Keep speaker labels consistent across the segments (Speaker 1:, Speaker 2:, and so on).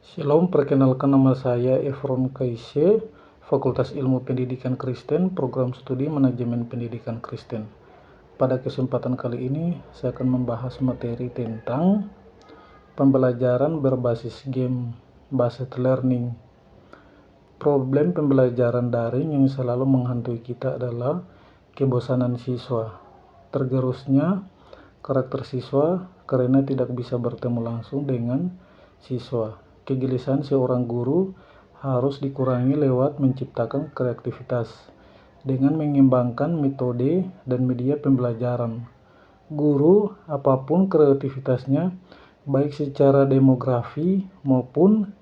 Speaker 1: Shalom, perkenalkan nama saya Efron Kaise, Fakultas Ilmu Pendidikan Kristen, Program Studi Manajemen Pendidikan Kristen. Pada kesempatan kali ini, saya akan membahas materi tentang pembelajaran berbasis game based learning. Problem pembelajaran daring yang selalu menghantui kita adalah kebosanan siswa, tergerusnya karakter siswa karena tidak bisa bertemu langsung dengan siswa. Kegelisahan seorang guru harus dikurangi lewat menciptakan kreativitas dengan mengembangkan metode dan media pembelajaran. Guru, apapun kreativitasnya, baik secara demografi maupun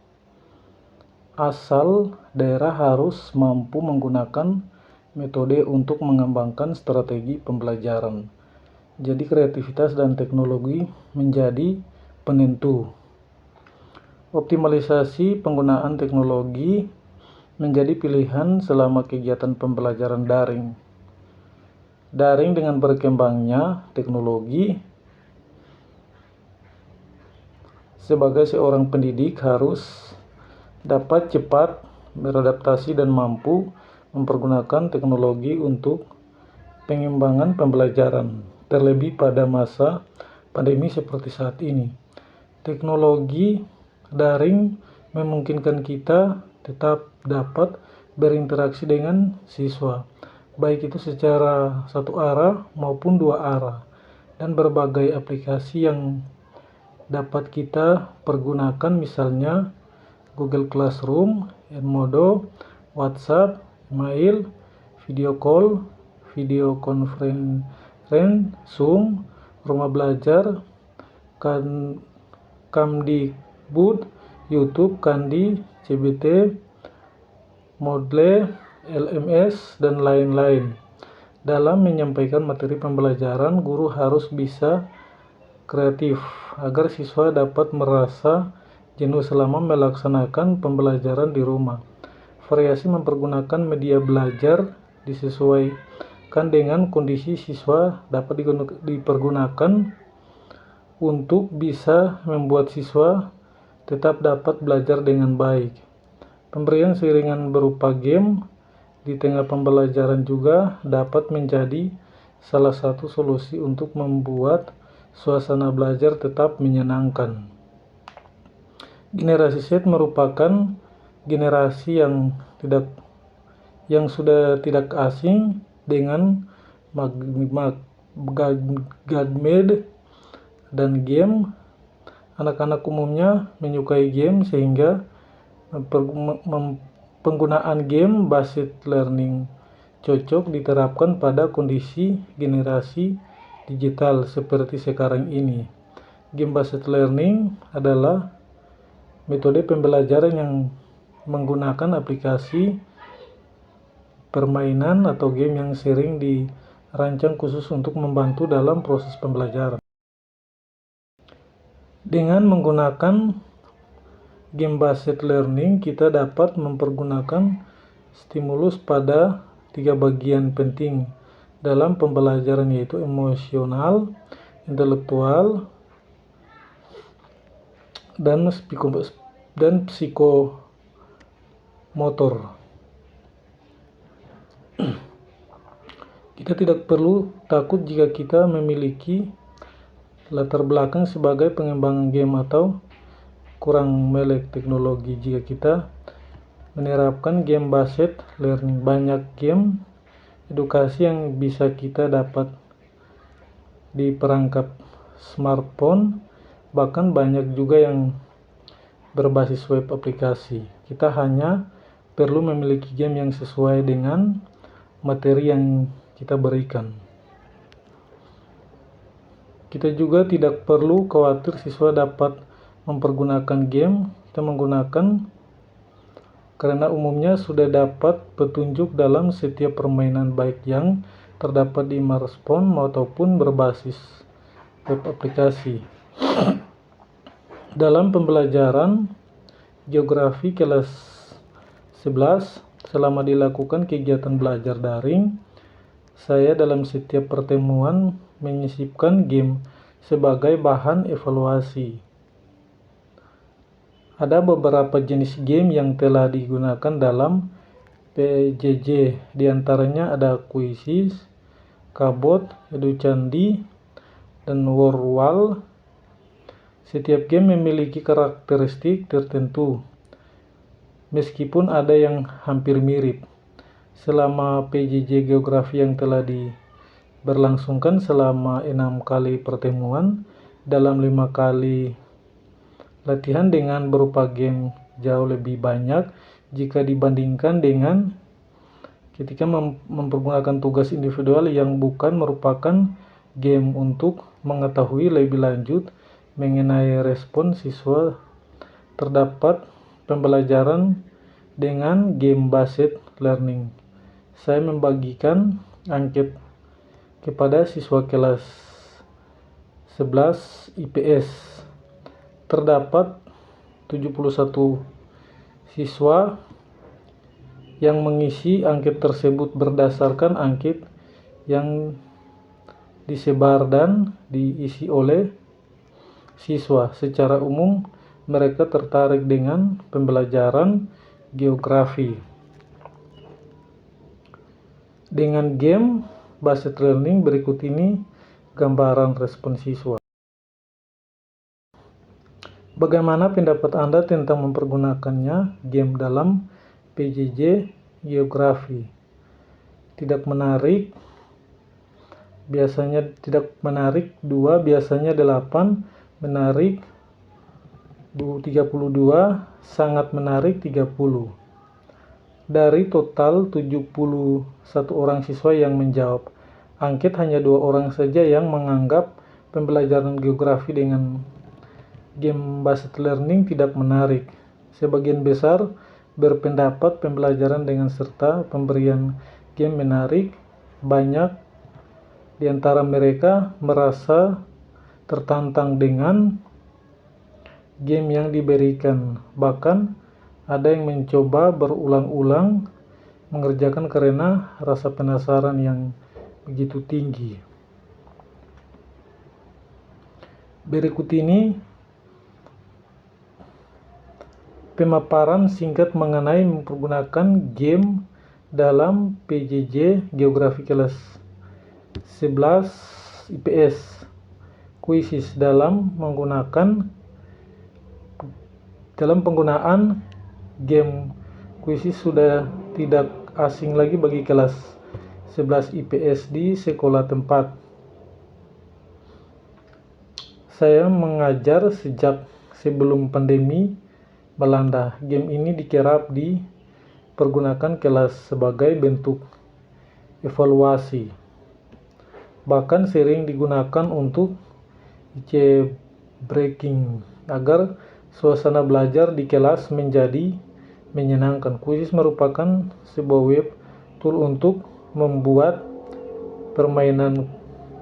Speaker 1: asal daerah, harus mampu menggunakan metode untuk mengembangkan strategi pembelajaran. Jadi kreativitas dan teknologi menjadi penentu. Optimalisasi penggunaan teknologi menjadi pilihan selama kegiatan pembelajaran daring. Daring dengan berkembangnya teknologi, sebagai seorang pendidik harus dapat cepat beradaptasi dan mampu mempergunakan teknologi untuk pengembangan pembelajaran, terlebih pada masa pandemi seperti saat ini. Teknologi daring memungkinkan kita tetap dapat berinteraksi dengan siswa, baik itu secara satu arah maupun dua arah, dan berbagai aplikasi yang dapat kita pergunakan, misalnya Google Classroom, Edmodo, WhatsApp, email, video call, video conference, Zoom, rumah belajar, Kamdikbud, YouTube, Kandi, CBT, Moodle, LMS, dan lain-lain. Dalam menyampaikan materi pembelajaran, guru harus bisa kreatif agar siswa dapat merasa jenuh selama melaksanakan pembelajaran di rumah. Variasi mempergunakan media belajar disesuaikan dengan kondisi siswa dapat dipergunakan untuk bisa membuat siswa tetap dapat belajar dengan baik. Pemberian seiringan berupa game di tengah pembelajaran juga dapat menjadi salah satu solusi untuk membuat suasana belajar tetap menyenangkan. Generasi Z merupakan generasi yang sudah tidak asing dengan gadget dan game. Anak-anak umumnya menyukai game, sehingga penggunaan game based learning cocok diterapkan pada kondisi generasi digital seperti sekarang ini. Game based learning adalah metode pembelajaran yang menggunakan aplikasi permainan atau game yang sering dirancang khusus untuk membantu dalam proses pembelajaran. Dengan menggunakan game based learning, kita dapat mempergunakan stimulus pada 3 bagian penting dalam pembelajaran, yaitu emosional, intelektual, dan psikomotor. Kita tidak perlu takut jika kita memiliki latar belakang sebagai pengembangan game atau kurang melek teknologi. Jika kita menerapkan game based learning, banyak game edukasi yang bisa kita dapat di perangkat smartphone, bahkan banyak juga yang berbasis web aplikasi. Kita hanya perlu memiliki game yang sesuai dengan materi yang kita berikan. Kita juga tidak perlu khawatir siswa dapat mempergunakan game kita menggunakan, karena umumnya sudah dapat petunjuk dalam setiap permainan, baik yang terdapat di smartphone maupun berbasis web aplikasi. Dalam pembelajaran geografi kelas 11, selama dilakukan kegiatan belajar daring, saya dalam setiap pertemuan menyisipkan game sebagai bahan evaluasi. Ada beberapa jenis game yang telah digunakan dalam PJJ, diantaranya ada Quizzes, Kabot, Educandi, dan Warwal. Setiap game memiliki karakteristik tertentu, meskipun ada yang hampir mirip. Selama PJJ Geografi yang telah berlangsungkan selama 6 kali pertemuan dalam 5 kali latihan dengan berupa game jauh lebih banyak jika dibandingkan dengan ketika mempergunakan tugas individual yang bukan merupakan game untuk mengetahui lebih lanjut mengenai respon siswa. Terdapat pembelajaran dengan game-based learning. Saya membagikan angket kepada siswa kelas 11 IPS. Terdapat 71 siswa yang mengisi angket tersebut berdasarkan angket yang disebar dan diisi oleh siswa. Secara umum, mereka tertarik dengan pembelajaran geografi. Dengan game based learning, berikut ini gambaran respon siswa. Bagaimana pendapat Anda tentang mempergunakannya game dalam PJJ Geografi? Tidak menarik, biasanya tidak menarik 2, biasanya 8, menarik 32, sangat menarik 30. Dari total 71 orang siswa yang menjawab angket, hanya 2 orang saja yang menganggap pembelajaran geografi dengan game based learning tidak menarik. Sebagian besar berpendapat pembelajaran dengan serta pemberian game menarik. Banyak di antara mereka merasa tertantang dengan game yang diberikan. Bahkan ada yang mencoba berulang-ulang mengerjakan karena rasa penasaran yang begitu tinggi. Berikut ini pemaparan singkat mengenai mempergunakan game dalam PJJ Geografi kelas 11 IPS. Quizzes dalam penggunaan game quizzes sudah tidak asing lagi bagi kelas 11 IPS di sekolah tempat saya mengajar sejak sebelum pandemi melanda. Game ini dikerap dipergunakan kelas sebagai bentuk evaluasi. Bahkan sering digunakan untuk ice breaking agar suasana belajar di kelas menjadi menyenangkan. Quizzes merupakan sebuah web tool untuk membuat permainan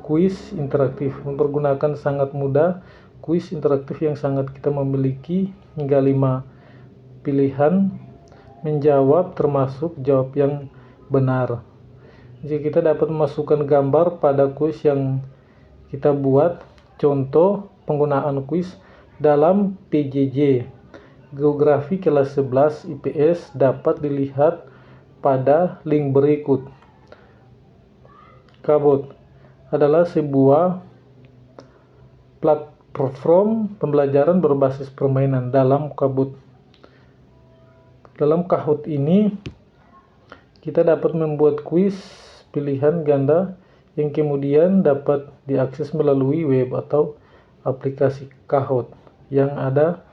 Speaker 1: kuis interaktif. Mempergunakan sangat mudah. Kuis interaktif yang sangat kita memiliki hingga 5 pilihan menjawab, termasuk jawab yang benar. Jika kita dapat memasukkan gambar pada kuis yang kita buat, contoh penggunaan kuis dalam PJJ Geografi kelas 11 IPS dapat dilihat pada link berikut. Kabot adalah sebuah platform pembelajaran berbasis permainan. Dalam Kahoot ini kita dapat membuat kuis pilihan ganda yang kemudian dapat diakses melalui web atau aplikasi Kahoot yang ada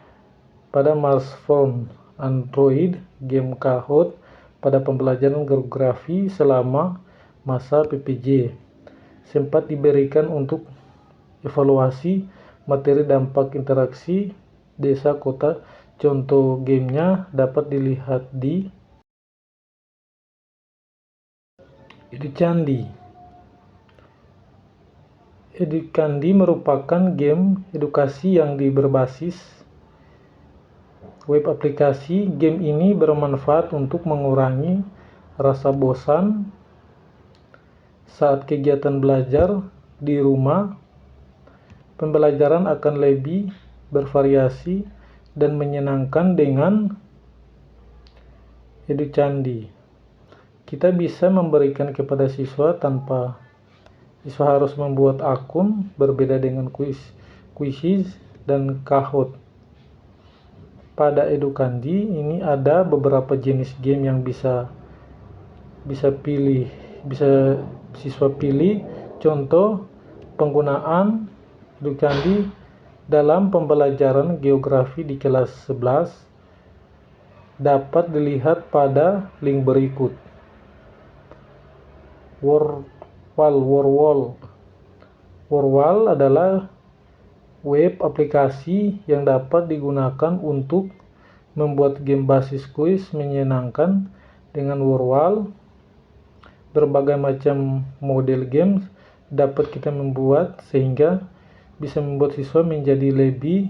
Speaker 1: pada smartphone Android. Game Kahoot pada pembelajaran geografi selama masa PPJ sempat diberikan untuk evaluasi materi dampak interaksi desa kota. Contoh gamenya dapat dilihat di Educandi. Educandi merupakan game edukasi yang berbasis web aplikasi. Game ini bermanfaat untuk mengurangi rasa bosan saat kegiatan belajar di rumah. Pembelajaran akan lebih bervariasi dan menyenangkan dengan Educandi. Kita bisa memberikan kepada siswa tanpa siswa harus membuat akun, berbeda dengan Quizzes dan Kahoot. Pada Educandi ini ada beberapa jenis game yang bisa siswa pilih. Contoh penggunaan Educandi dalam pembelajaran geografi di kelas 11 dapat dilihat pada link berikut. Worwall adalah web aplikasi yang dapat digunakan untuk membuat game basis kuis menyenangkan. Dengan Worwall, berbagai macam model games dapat kita membuat sehingga bisa membuat siswa menjadi lebih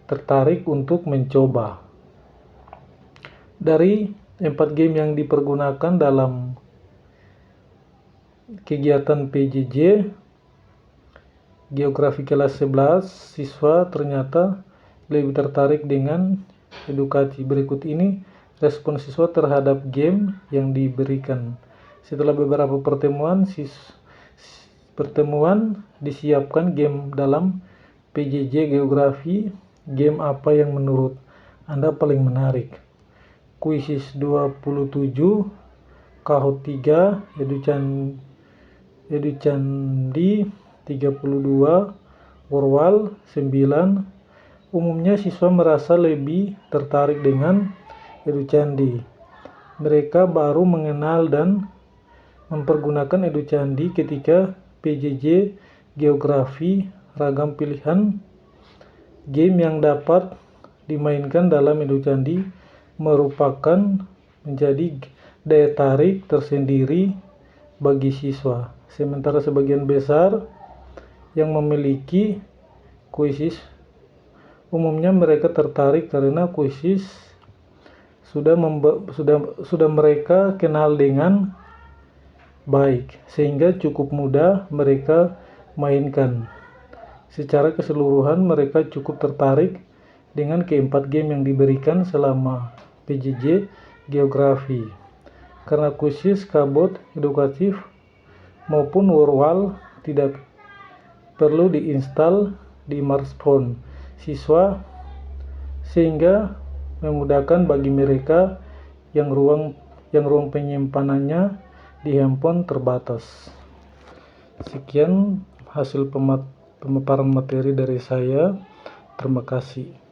Speaker 1: tertarik untuk mencoba. Dari 4 game yang dipergunakan dalam kegiatan PJJ Geografi kelas 11, siswa ternyata lebih tertarik dengan edukasi. Berikut ini respon siswa terhadap game yang diberikan. Setelah beberapa pertemuan disiapkan game dalam PJJ Geografi. Game apa yang menurut Anda paling menarik? Quizzes 27, Kahoot 3, Educandi 32, Worwall 9. Umumnya siswa merasa lebih tertarik dengan Educandi. Mereka baru mengenal dan mempergunakan Educandi ketika PJJ Geografi. Ragam pilihan game yang dapat dimainkan dalam Educandi merupakan menjadi daya tarik tersendiri bagi siswa. Sementara sebagian besar yang memiliki Quizzes, umumnya mereka tertarik karena Quizzes sudah mereka kenal dengan baik, sehingga cukup mudah mereka mainkan. Secara keseluruhan mereka cukup tertarik dengan keempat game yang diberikan selama PJJ Geografi. Karena Quizzes, Kahoot, edukatif maupun Worwall tidak perlu diinstal di smartphone siswa, sehingga memudahkan bagi mereka yang ruang penyimpanannya di handphone terbatas. Sekian hasil pemaparan materi dari saya. Terima kasih.